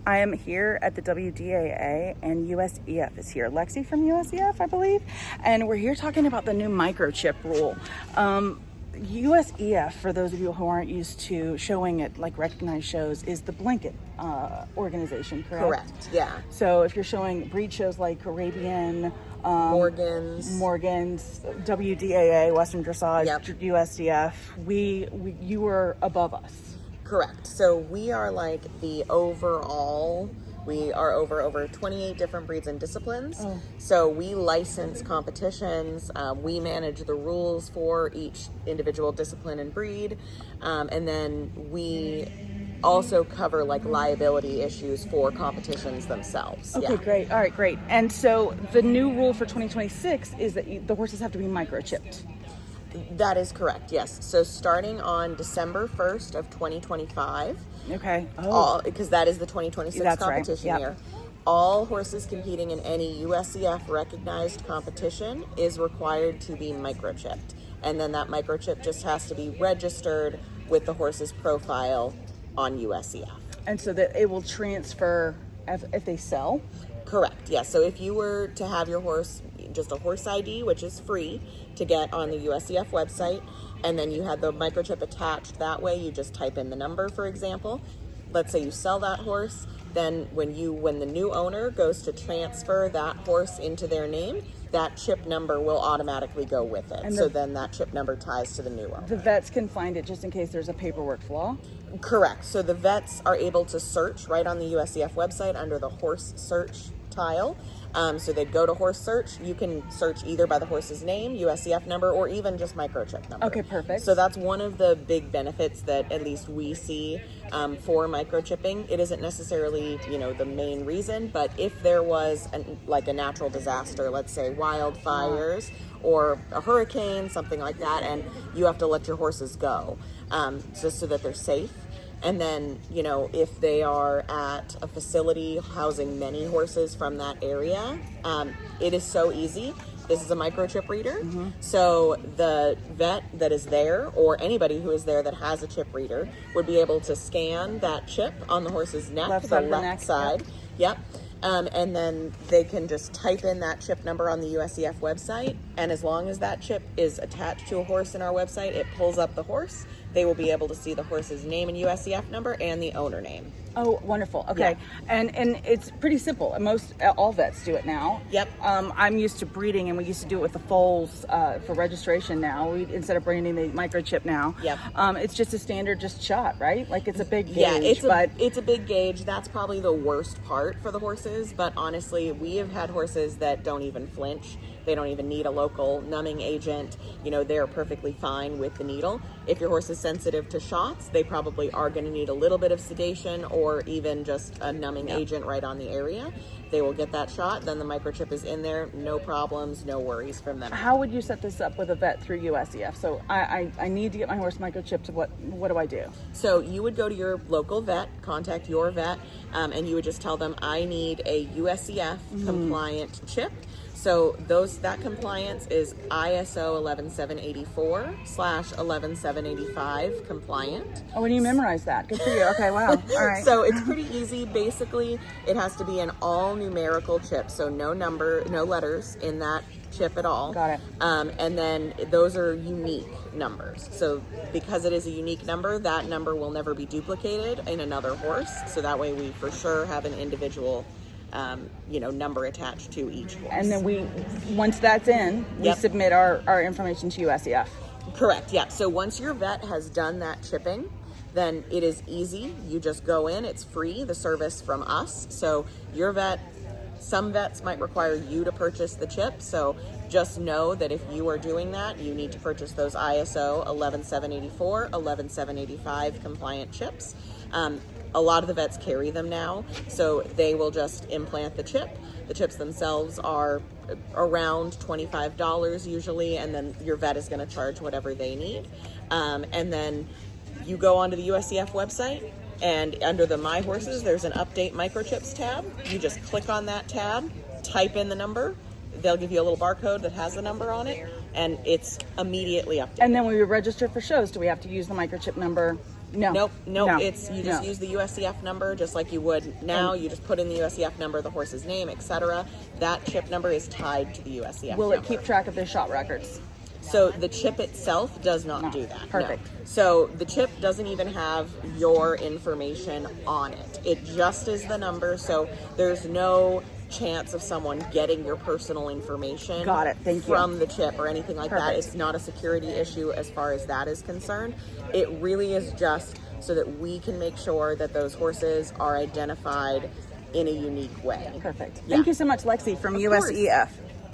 I am here at the WDAA and USEF is here. Lexi from USEF, I believe. And we're here talking about the new microchip rule. USEF, for those of you who aren't used to showing it like recognized shows, is the blanket organization, correct? Correct, yeah. So if you're showing breed shows like Arabian, Morgan's, WDAA, Western Dressage, Yep. USDF, you were above us. Correct. So we are like the overall, we are over 28 different breeds and disciplines. Oh. So we license competitions, we manage the rules for each individual discipline and breed, and then we also cover like liability issues for competitions themselves. Okay, great. All right, great. And so the new rule for 2026 is that the horses have to be microchipped. That is correct, yes. So starting on December 1st of 2025, Okay. because that is the 2026 That's right. competition Yep. year, all horses competing in any USEF recognized competition is required to be microchipped. And then that microchip just has to be registered with the horse's profile on USEF. And so that it will transfer if they sell. Correct, yes. So if you were to have your horse, just a horse ID, which is free to get on the USEF website, and then you had the microchip attached that way, you just type in the number, for example. Let's say you sell that horse, then when the new owner goes to transfer that horse into their name, that chip number will automatically go with it. So then that chip number ties to the new owner. The vets can find it just in case there's a paperwork flaw. Correct. So the vets are able to search right on the USEF website under the horse search tile. So they'd go to horse search. You can search either by the horse's name, USEF number, or even just microchip number. Okay, perfect. So that's one of the big benefits that at least we see for microchipping. It isn't necessarily, the main reason, but if there was a natural disaster, let's say wildfires or a hurricane, something like that, and you have to let your horses go just so that they're safe. And then, if they are at a facility housing many horses from that area, it is so easy. This is a microchip reader. Mm-hmm. So the vet that is there, or anybody who is there that has a chip reader, would be able to scan that chip on the horse's neck, left side. Yep. And then they can just type in that chip number on the USEF website. And as long as that chip is attached to a horse in our website, it pulls up the horse. They will be able to see the horse's name and USEF number and the owner name. Oh, wonderful. Okay. Yeah. And it's pretty simple. All vets do it now. Yep. I'm used to breeding, and we used to do it with the foals for registration now. Instead of breeding, the microchip now. Yep. It's just a standard shot, right? Like it's a big gauge. Yeah, it's a big gauge. That's probably the worst part for the horses. But honestly, we have had horses that don't even flinch. They don't even need a local numbing agent. They're perfectly fine with the needle. If your horse is sensitive to shots, they probably are going to need a little bit of sedation or even just a numbing agent right on the area. They will get that shot. Then the microchip is in there. No problems, no worries from them. How would you set this up with a vet through USEF? So I need to get my horse microchipped. What do I do? So you would go to your local vet, contact your vet, and you would just tell them, I need a USEF compliant chip. So that compliance is ISO 11784/11785 compliant. Oh, and you memorize that. Good for you. Okay, wow. All right. So it's pretty easy. Basically, it has to be an all numerical chip. So no letters in that chip at all. Got it. And then those are unique numbers. So because it is a unique number, that number will never be duplicated in another horse. So that way we for sure have an individual number attached to each horse. And then once that's in, we submit our information to USEF. Correct, yeah. So once your vet has done that chipping, then it is easy. You just go in, it's free, the service from us. So your vet, some vets might require you to purchase the chip. So just know that if you are doing that, you need to purchase those ISO 11784, 11785 compliant chips. A lot of the vets carry them now, so they will just implant the chip. The chips themselves are around $25 usually, and then your vet is going to charge whatever they need. And then you go onto the USEF website, and under the My Horses, there's an Update Microchips tab. You just click on that tab, type in the number. They'll give you a little barcode that has the number on it, and it's immediately updated. And then when we register for shows, do we have to use the microchip number No. Nope. No. It's you just No. use the USEF number just like you would now. You just put in the USEF number, the horse's name, etc. That chip number is tied to the USEF Will number. it keep track of their shot records? So the chip itself does not do that. Perfect. No. So the chip doesn't even have your information on it. It just is the number. So there's no chance of someone getting your personal information Got it. Thank you. from the chip or anything like that. Perfect. It's not a security issue as far as that is concerned. It really is just so that we can make sure that those horses are identified in a unique way. Perfect. Yeah. Thank you so much, Lexi from Of course. USEF.